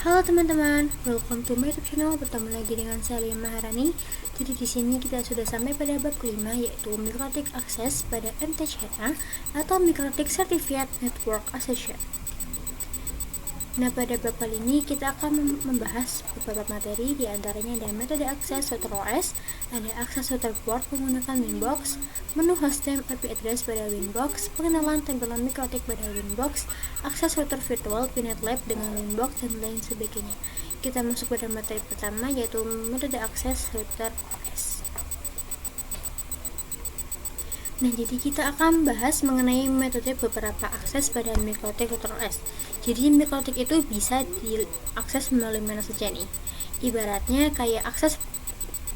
Halo teman-teman, welcome to my YouTube channel. Bertemu lagi dengan saya Lia Maharani. Jadi di sini kita sudah sampai pada bab kelima, yaitu Mikrotik Akses pada MTCH atau Mikrotik Certificate Network Associate. Nah, pada bab kali ini kita akan membahas beberapa materi, diantaranya ada metode akses router OS, ada akses router port menggunakan Winbox, menu hostname IP address pada Winbox, pengenalan tampilan Mikrotik pada Winbox, akses router virtual Pinet Lab dengan Winbox, dan lain sebagainya. Kita masuk pada materi pertama, yaitu metode akses router OS. Nah, jadi kita akan bahas mengenai metode beberapa akses pada Mikrotik router OS. Jadi Mikrotik itu bisa diakses melalui mana saja nih. Ibaratnya kayak akses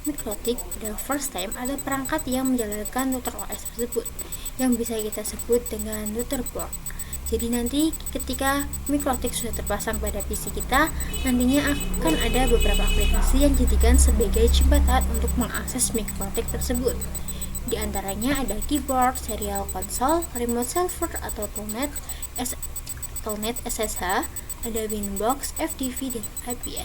Mikrotik pada first time ada perangkat yang menjalankan router OS tersebut, yang bisa kita sebut dengan router port. Jadi nanti ketika Mikrotik sudah terpasang pada PC kita, nantinya akan ada beberapa aplikasi yang dijadikan sebagai jembatan untuk mengakses Mikrotik tersebut. Di antaranya ada keyboard, serial console, remote server atau telnet SSH, ada Winbox, FTP, dan API.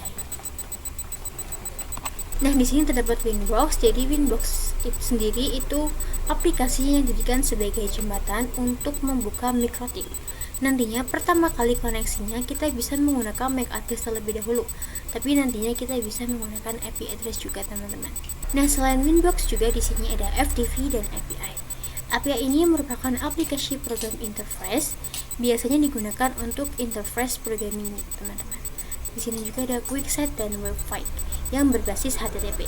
Nah, di sini terdapat Winbox. Jadi Winbox itu sendiri itu aplikasi yang dijadikan sebagai jembatan untuk membuka Mikrotik. Nantinya pertama kali koneksinya kita bisa menggunakan MAC address terlebih dahulu, tapi nantinya kita bisa menggunakan IP address juga, teman-teman. Nah, selain Winbox juga di sini ada FTP dan API. API ini merupakan aplikasi program interface, biasanya digunakan untuk interface programming, teman-teman. Di sini juga ada QuickSet dan WebFile yang berbasis HTTP,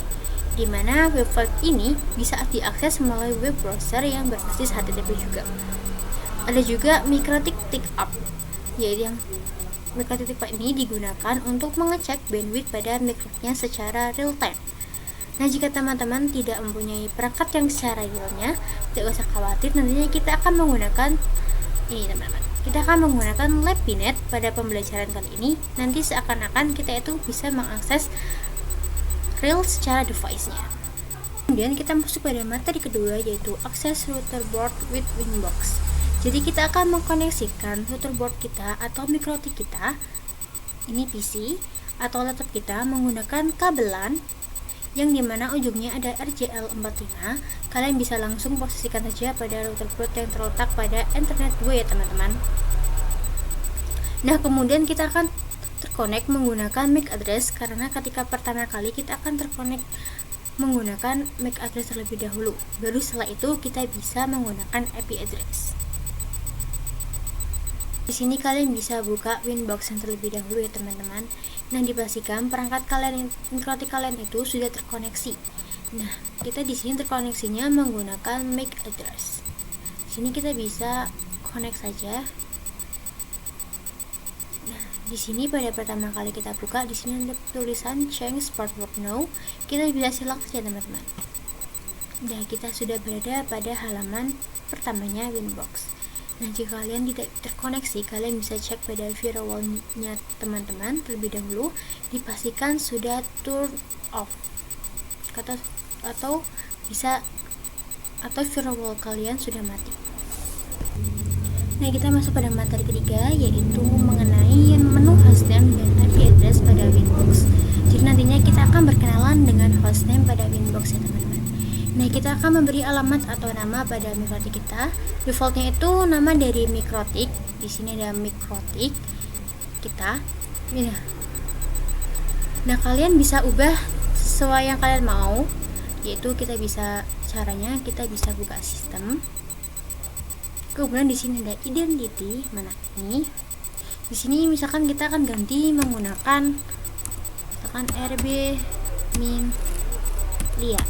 di mana WebFile ini bisa diakses melalui web browser yang berbasis HTTP juga. Ada juga Mikrotik Pickup, yaitu yang Mikrotik Pickup ini digunakan untuk mengecek bandwidth pada Mikrotiknya secara real time. Nah, jika teman-teman tidak mempunyai perangkat yang secara realnya, tidak usah khawatir, nantinya kita akan menggunakan ini, teman-teman. Kita akan menggunakan Lab Pinet pada pembelajaran kali ini. Nanti seakan-akan kita itu bisa mengakses real secara device-nya. Kemudian kita masuk pada materi kedua, yaitu akses router board with Winbox. Jadi kita akan mengkoneksikan router board kita atau Mikrotik kita, ini PC atau laptop kita, menggunakan kabelan yang dimana ujungnya ada RJ45. Kalian bisa langsung posisikan saja pada router board yang terletak pada Ethernet 2 ya, teman-teman. Nah, kemudian kita akan terkonek menggunakan MAC address, karena ketika pertama kali kita akan terkonek menggunakan MAC address terlebih dahulu, baru setelah itu kita bisa menggunakan IP address. Di sini kalian bisa buka Winbox yang terlebih dahulu ya, teman-teman. Nah, dipastikan perangkat kalian, Mikrotik kalian itu sudah terkoneksi. Nah, kita di sini terkoneksinya menggunakan MAC address. Di sini kita bisa connect saja. Nah, di sini pada pertama kali kita buka, di sini ada tulisan change password now. Kita bisa select saja, teman-teman. Nah, kita sudah berada pada halaman pertamanya Winbox. Nah, jika kalian tidak terkoneksi, kalian bisa cek pada firewall-nya teman-teman terlebih dahulu, dipastikan sudah turn off atau firewall kalian sudah mati. Nah, kita masuk pada materi ketiga, yaitu mengenai menu hostname dan IP address pada Winbox. Jadi nantinya kita akan berkenalan dengan hostname pada Winbox ya, teman-teman. Nah, kita akan memberi alamat atau nama pada Mikrotik kita. Defaultnya itu nama dari Mikrotik. Di sini ada Mikrotik kita. Nah, kalian bisa ubah sesuai yang kalian mau. Yaitu caranya kita bisa buka sistem. Kemudian di sini ada identity, mana ini? Di sini misalkan kita akan ganti menggunakan RB min Lia.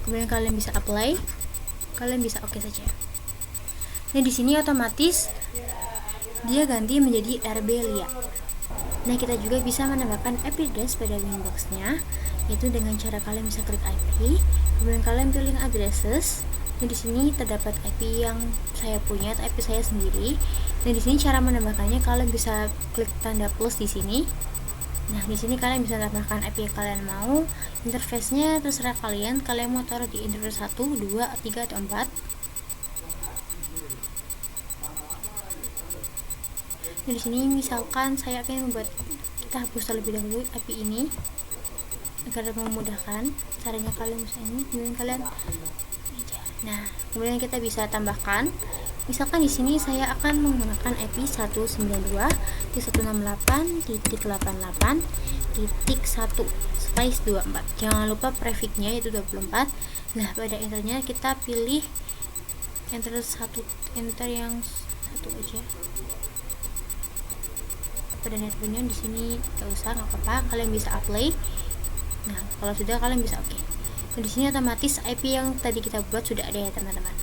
Kemudian kalian bisa apply, kalian bisa oke saja. Nah, di sini otomatis dia ganti menjadi RB Lia. Nah, kita juga bisa menambahkan IP address pada Winbox-nya, yaitu dengan cara kalian bisa klik IP, kemudian kalian pilih addresses. Nah, di sini terdapat IP yang saya punya, atau IP saya sendiri. Dan di sini cara menambahkannya, kalian bisa klik tanda plus di sini. Nah, di sini kalian bisa tambahkan IP yang kalian mau. Interface-nya terserah kalian mau taruh di interface 1, 2, 3, atau 4. Nah, di sini misalkan saya akan membuat, kita hapus terlebih dahulu API ini agar memudahkan. Caranya kalian bisa ini, kemudian kalian, nah kemudian kita bisa tambahkan. Misalkan di sini saya akan menggunakan IP 192.168.1/24. Jangan lupa prefixnya itu 24. Nah, pada enternya kita pilih enter yang satu aja. Pada networknya di sini nggak usah, nggak apa-apa, kalian bisa apply. Nah, kalau sudah kalian bisa oke. Nah, di sini otomatis IP yang tadi kita buat sudah ada ya teman-teman.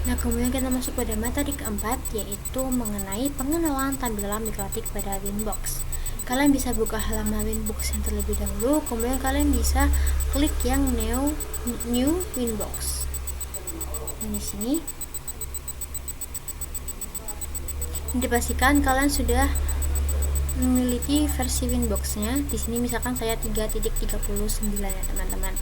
Nah, kemudian kita masuk pada materi keempat, yaitu mengenai pengenalan tampilan Mikrotik pada Winbox. Kalian bisa buka halaman Winbox yang terlebih dahulu, kemudian kalian bisa klik yang New Winbox. Nah, di sini dipastikan kalian sudah memiliki versi Winbox-nya. Di sini misalkan saya 3.39 ya teman-teman.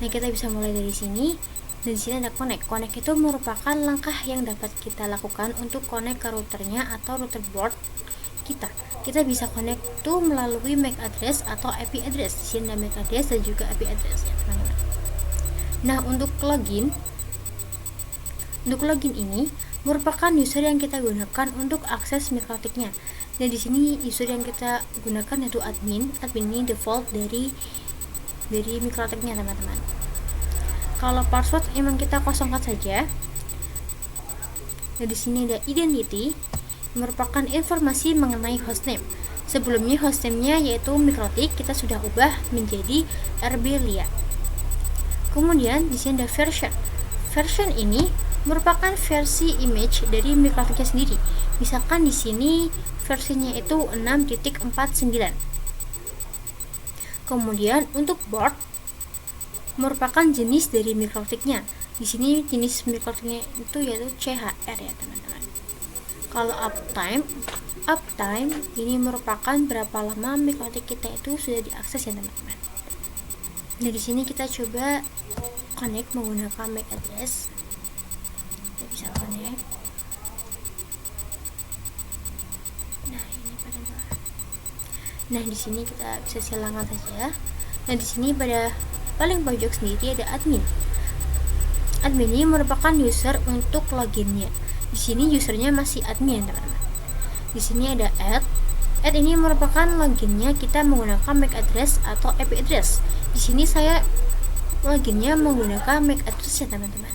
Nah, kita bisa mulai dari sini. Dan di sini ada connect. Connect itu merupakan langkah yang dapat kita lakukan untuk connect ke routernya atau router board kita. Kita bisa connect tuh melalui MAC address atau IP address. Di sini ada MAC address dan juga IP address ya teman-teman. Nah, untuk login ini merupakan user yang kita gunakan untuk akses Mikrotiknya. Dan di sini user yang kita gunakan yaitu admin. Admin ini default dari Mikrotiknya teman-teman. Kalau password emang kita kosongkan saja. Nah, di sini ada identity, merupakan informasi mengenai hostname. Sebelumnya hostname-nya yaitu Mikrotik, kita sudah ubah menjadi RB-LIA. Kemudian di sini ada version. Version ini merupakan versi image dari Mikrotiknya sendiri. Misalkan di sini versinya itu 6.49. Kemudian untuk board merupakan jenis dari Mikrotiknya. Di sini jenis Mikrotiknya itu yaitu CHR ya teman-teman. Kalau uptime ini merupakan berapa lama Mikrotik kita itu sudah diakses ya teman-teman. Nah, di sini kita coba connect menggunakan MAC address. Kita bisa connect. Nah, di sini kita bisa silangan saja. Nah, di sini pada paling pojok sendiri ada admin. Admin ini merupakan user untuk loginnya. Di sini usernya masih admin, teman-teman. Di sini ada add. Add ini merupakan loginnya kita menggunakan MAC address atau IP address. Di sini saya loginnya menggunakan MAC address ya, teman-teman.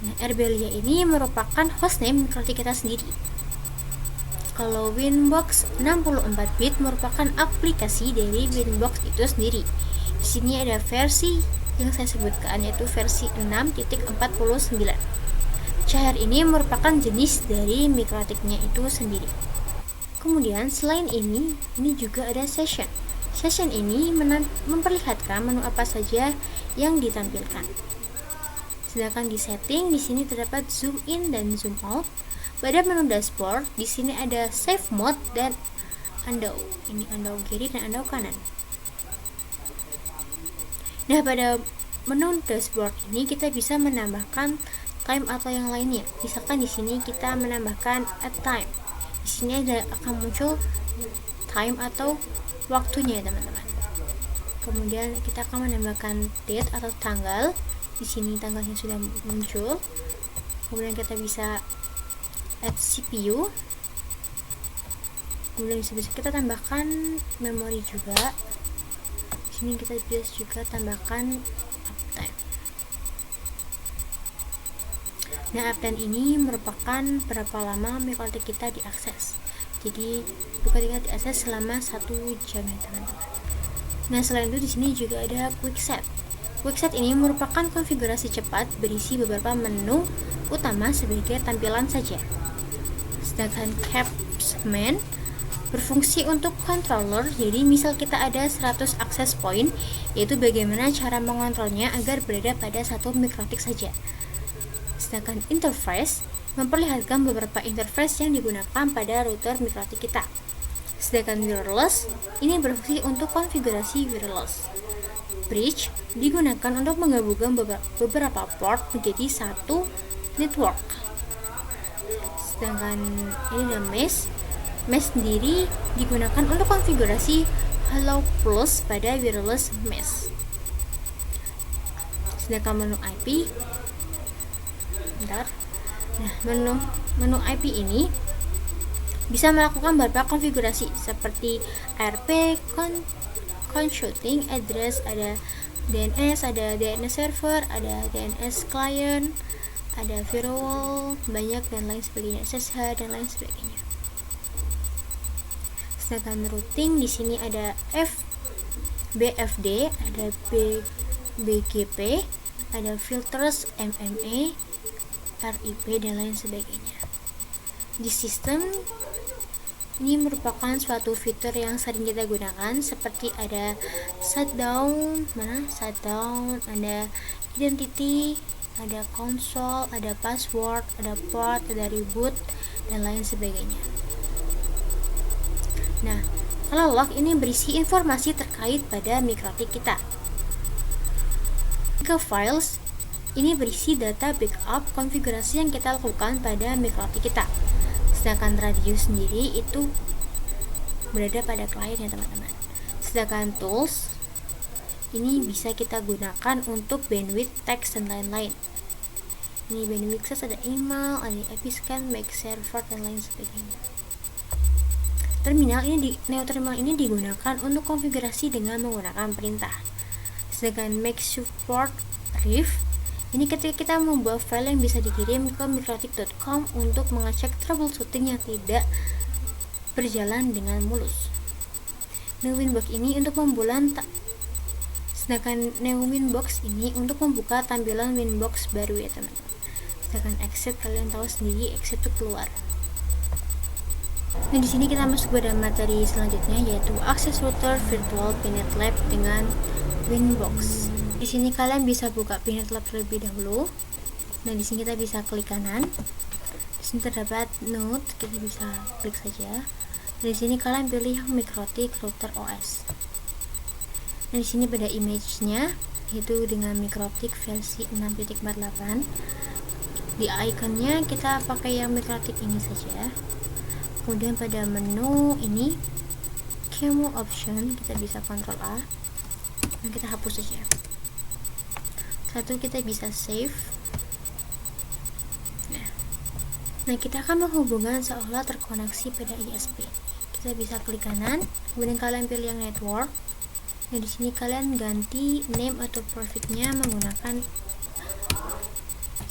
Nah, RB-LIA ini merupakan hostname Mikrotik kita sendiri. Kalau Winbox 64 bit merupakan aplikasi dari Winbox itu sendiri. Di sini ada versi yang saya sebutkan yaitu versi 6.49. CHR ini merupakan jenis dari Mikrotiknya itu sendiri. Kemudian selain ini juga ada session. Session ini memperlihatkan menu apa saja yang ditampilkan. Sedangkan di setting di sini terdapat zoom in dan zoom out. Pada menu dashboard di sini ada save mode dan undo. Ini undo kiri dan undo kanan. Nah, pada menu dashboard ini kita bisa menambahkan time atau yang lainnya. Misalkan di sini kita menambahkan add time. Di sini akan muncul time atau waktunya, teman-teman. Kemudian kita akan menambahkan date atau tanggal. Di sini tanggalnya sudah muncul. Kemudian kita bisa add CPU. Kemudian bisa kita tambahkan memori juga. Ini kita bisa juga tambahkan uptime. Nah, uptime ini merupakan berapa lama Mikrotik kita diakses. Jadi bukan tinggal diakses selama 1 jam ya teman-teman. Nah, selain itu di sini juga ada quick set. Quick set ini merupakan konfigurasi cepat berisi beberapa menu utama sebagai tampilan saja. Sedangkan Capsman berfungsi untuk controller. Jadi misal kita ada 100 access point, yaitu bagaimana cara mengontrolnya agar berada pada satu Mikrotik saja. Sedangkan interface memperlihatkan beberapa interface yang digunakan pada router Mikrotik kita. Sedangkan wireless ini berfungsi untuk konfigurasi wireless. Bridge digunakan untuk menggabungkan beberapa port menjadi satu network. Sedangkan ini ada mesh. Mesh sendiri digunakan untuk konfigurasi Hello Plus pada wireless mesh. Sedangkan menu IP, menu IP ini bisa melakukan beberapa konfigurasi seperti ARP, consulting address, ada DNS, ada DNS server, ada DNS client, ada firewall, banyak dan lain sebagainya, SSH dan lain sebagainya. Sedangkan routing di sini ada BFD, ada BGP, ada filters MMA, RIP dan lain sebagainya. Di sistem ini merupakan suatu fitur yang sering kita gunakan, seperti ada shutdown, ada identity, ada console, ada password, ada port, ada reboot dan lain sebagainya. Nah, kalau log ini berisi informasi terkait pada mikrotik kita. Ke files ini berisi data backup konfigurasi yang kita lakukan pada mikrotik kita. Sedangkan radius sendiri itu berada pada klien ya teman-teman. Sedangkan tools ini bisa kita gunakan untuk bandwidth, text dan lain-lain. Ini bandwidth ada email, ada Episcan, Make server dan lain sebagainya. Terminal ini digunakan untuk konfigurasi dengan menggunakan perintah. Sedangkan make support ref ini ketika kita membuat file yang bisa dikirim ke mikrotik.com untuk mengecek troubleshooting yang tidak berjalan dengan mulus. Winbox ini untuk sedangkan Winbox ini untuk membuka tampilan Winbox baru ya teman-teman. Sedangkan exit, kalian tahu sendiri exit itu keluar. Nah, di sini kita masuk pada materi selanjutnya, yaitu Access Router Virtual Pinet Lab dengan Winbox. Di sini kalian bisa buka Pinet Lab terlebih dahulu. Nah, di sini kita bisa klik kanan. Di sini terdapat Node, kita bisa klik saja. Di sini kalian pilih yang Mikrotik Router OS. Nah, di sini pada image-nya yaitu dengan Mikrotik versi 6.48. Di ikonnya kita pakai yang Mikrotik ini saja. Kemudian pada menu ini Camo option kita bisa Ctrl A. Nah, kita hapus saja. Kita bisa save. Nah, kita akan menghubungkan seolah terkoneksi pada ISP. Kita bisa klik kanan, kemudian kalian pilih yang network. Nah, di sini kalian ganti name atau profitnya menggunakan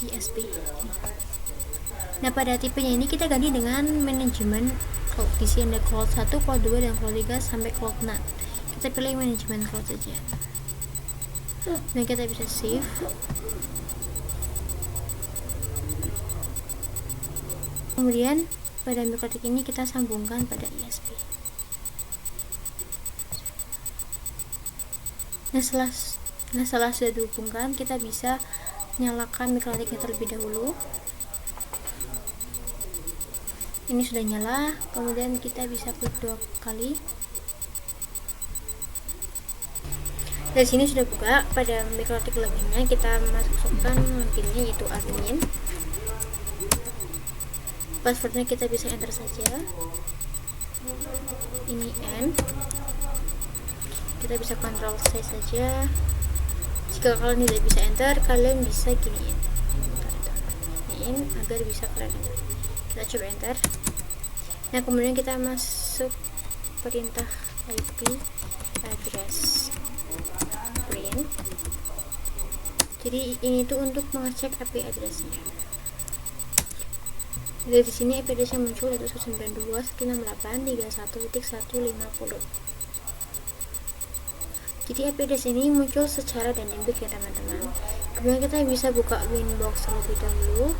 ISP. Nah, pada tipenya ini kita ganti dengan manajemen cloud. Di sini ada cloud 1, cloud 2 dan cloud 3 sampai cloud 6. Kita pilih manajemen cloud saja. Nah, kita bisa save. Kemudian pada mikrotik ini kita sambungkan pada ISP. Nah, setelah sudah dihubungkan, kita bisa nyalakan mikrotiknya terlebih dahulu. Ini sudah nyala, kemudian kita bisa klik 2 kali. Dari sini sudah buka. Pada mikrotik loginnya kita masukkan loginnya yaitu admin. Passwordnya kita bisa enter saja. Ini N. Kita bisa Ctrl C saja. Jika kalian tidak bisa enter, kalian bisa giniin agar bisa kalian enter. Kita coba enter. Nah, kemudian kita masuk perintah IP address print. Jadi ini tuh untuk mengecek IP addressnya. Dari sini IP address yang muncul yaitu 192.168.31.150. Jadi IP address ini muncul secara dynamic ya teman-teman. Kemudian kita bisa buka Winbox terlebih dahulu.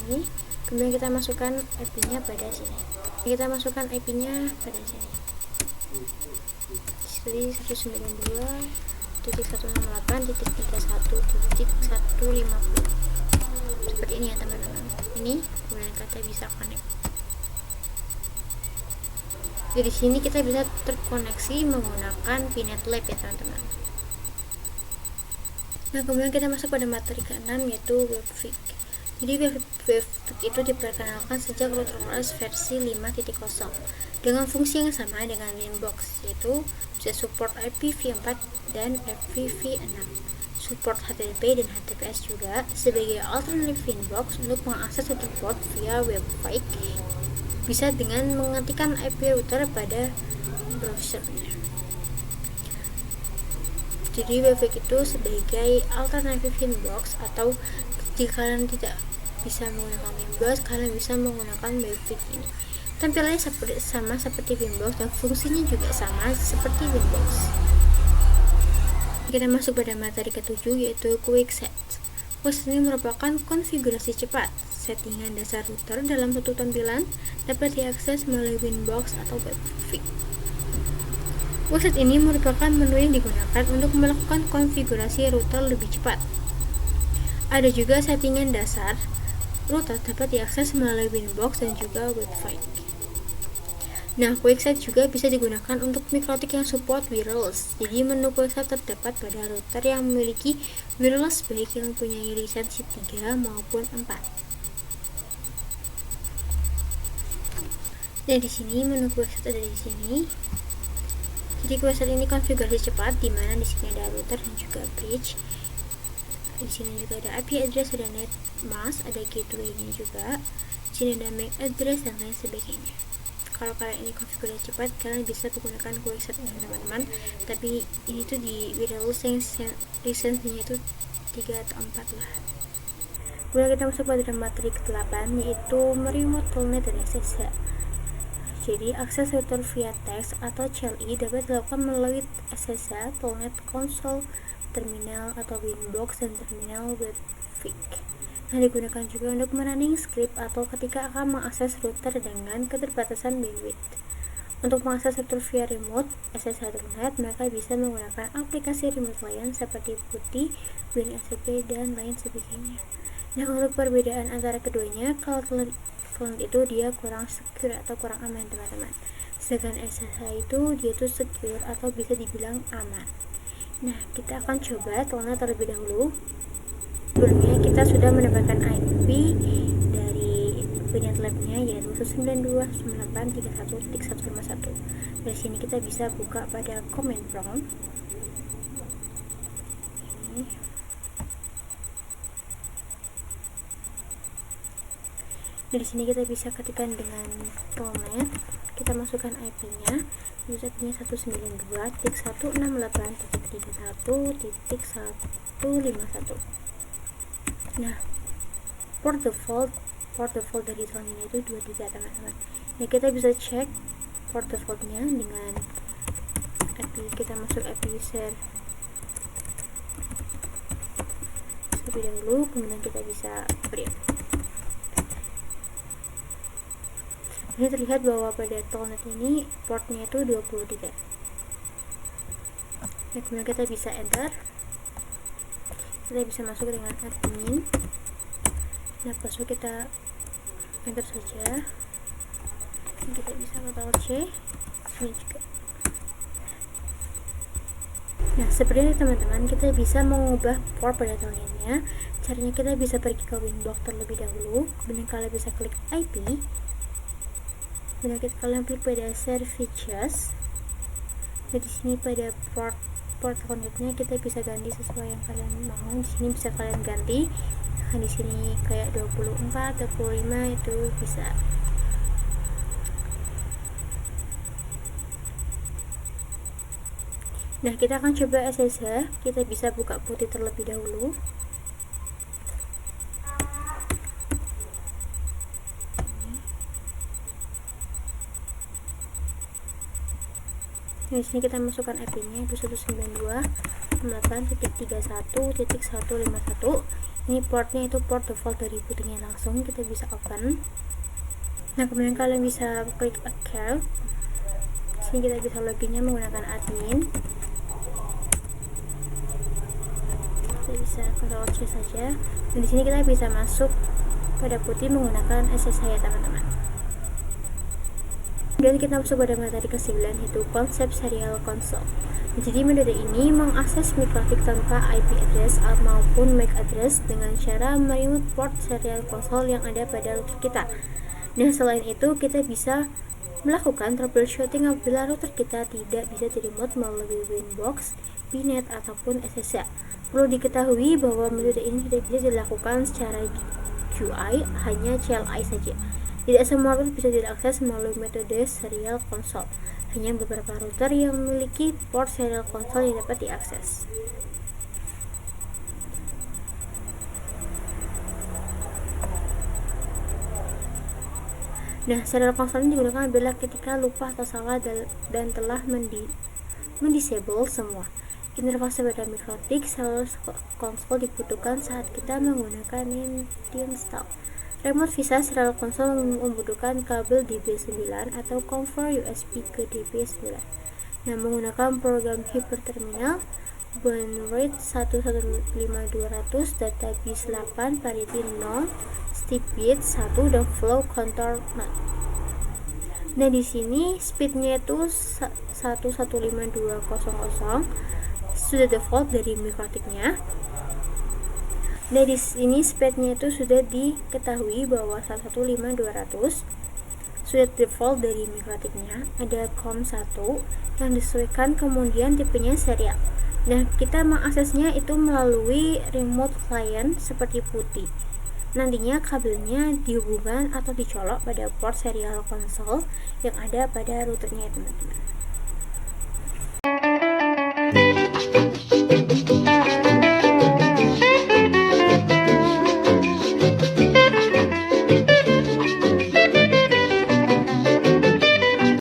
Ini. Kemudian kita masukkan IP-nya pada sini. Kita masukkan IP-nya pada sini. Seperti 192.168.31.150. Seperti ini ya teman-teman. Ini kemudian kita bisa connect. Dari sini kita bisa terkoneksi menggunakan Pinet Lab ya teman-teman. Nah, kemudian kita masuk pada materi ke-6 yaitu Webfig. Jadi WebKit itu diperkenalkan sejak router OS versi 5.0 dengan fungsi yang sama dengan Winbox, yaitu bisa support IPv4 dan IPv6, support HTTP dan HTTPS juga sebagai alternatif Winbox untuk mengakses satu port via WebKit bisa dengan mengetikkan IP router pada browsernya. Jadi WebKit itu sebagai alternatif Winbox, atau jika kalian tidak bisa menggunakan Winbox, kalian bisa menggunakan WebKit ini. Tampilannya sama seperti Winbox dan fungsinya juga sama seperti Winbox. Kita masuk pada materi ketujuh, yaitu QuickSet. QuickSet ini merupakan konfigurasi cepat. Settingan dasar router dalam satu tampilan dapat diakses melalui Winbox atau WebKit. QuickSet ini merupakan menu yang digunakan untuk melakukan konfigurasi router lebih cepat. Ada juga settingan dasar router dapat diakses melalui Winbox dan juga WebKit. Nah, QuickSet juga bisa digunakan untuk mikrotik yang support wireless. Jadi menu QuickSet terdapat pada router yang memiliki wireless baik yang mempunyai lisensi 3 maupun 4. Nah, di sini menu QuickSet ada di sini. Jadi QuickSet ini konfigurasi cepat, di mana di sini ada router dan juga bridge. Di sini juga ada IP address, ada net mask, ada gateway-nya juga. Di sini ada MAC address dan lain sebagainya. Kalau kalian ini konfigurasi cepat, kalian bisa menggunakan QuickSet ini teman-teman. Tapi ini tuh di wireless yang lisensinya itu 3 atau 4 lah. Kemudian kita masuk pada materi ke-8, yaitu remote telnet dan SSH. Jadi akses router via text atau CLI dapat dilakukan melalui SSH, telnet, konsol, terminal atau Winbox, dan terminal WebKit. Nah, digunakan juga untuk merunning script atau ketika akan mengakses router dengan keterbatasan bandwidth. Untuk mengakses router via remote SSH telnet, maka bisa menggunakan aplikasi remote lain seperti PuTTY, WinSCP, dan lain sebagainya. Nah, untuk perbedaan antara keduanya, kalau telnet itu dia kurang secure atau kurang aman teman-teman. Sedangkan SSH itu dia tuh secure atau bisa dibilang aman. Nah, kita akan coba telnet terlebih dahulu. Sebelumnya kita sudah mendapatkan IP dari VNet Lab-nya, yaitu 192.168.1.151. Dari sini kita bisa buka pada command prompt. Ini. Dari sini kita bisa ketikkan dengan telnet, kita masukkan IP-nya. IP-nya 192.168.31.151. Nah, port default dari telnet itu 23 teman-teman. Nah, kita bisa cek port defaultnya dengan IP. Kita masuk IP user terlebih dahulu, kemudian kita bisa print. Ini terlihat bahwa pada telnet ini portnya itu 23. Nah, kemudian kita bisa enter. Kita bisa masuk dengan admin. Nah, password kita enter saja. Kita bisa Ctrl+C. Ini juga. Nah, seperti ini teman-teman, kita bisa mengubah port pada telnetnya. Caranya kita bisa pergi ke Winbox terlebih dahulu, kemudian kalian bisa klik IP. Kemudian kalian klik pada share features. Di sini pada port telnetnya kita bisa ganti sesuai yang kalian mau. Di sini bisa kalian ganti. Nah, di sini kayak 24, 25 itu bisa. Nah, kita akan coba SSH. Kita bisa buka PuTTY terlebih dahulu. Di sini kita masukkan IP-nya itu 192.168.31.151. Ini portnya itu port default dari PuTTY-nya langsung. Kita bisa open. Nah, kemudian kalian bisa klik account. Di sini kita bisa loginnya menggunakan admin. Kita bisa Ctrl+C saja. Dan di sini kita bisa masuk pada PuTTY menggunakan SSH ya teman-teman. Kemudian kita masuk pada materi ke-9, yaitu konsep serial console. Jadi metode ini mengakses mikrotik tanpa IP address maupun MAC address dengan cara meremote port serial konsol yang ada pada router kita. Nah, selain itu kita bisa melakukan troubleshooting apabila router kita tidak bisa diremote melalui Winbox, VNet ataupun SSH. Perlu diketahui bahwa metode ini tidak bisa dilakukan secara GUI, hanya CLI saja. Tidak semua router bisa diakses melalui metode serial konsol. Hanya beberapa router yang memiliki port serial konsol yang dapat diakses. Nah, serial konsol ini digunakan apabila ketika lupa atau salah dan telah mendisable semua interface pada mikrotik. Serial konsol dibutuhkan saat kita menggunakan install. Remote Visa serial konsol membutuhkan kabel DB9 atau convert USB ke DB9. Nah, menggunakan program hyperterminal, bandwidth 115.200, database 8, parity 0, speed 1 dan flow control 0. Nah, di sini speednya itu 115.200 sudah default dari mikrotiknya. Nah, di sini speednya itu sudah diketahui bahwa 115.200 sudah default dari mikrotiknya. Ada COM1 yang disesuaikan, kemudian tipenya serial. Nah, kita mengaksesnya itu melalui remote client seperti putih. Nantinya kabelnya dihubungkan atau dicolok pada port serial konsol yang ada pada routernya, teman-teman.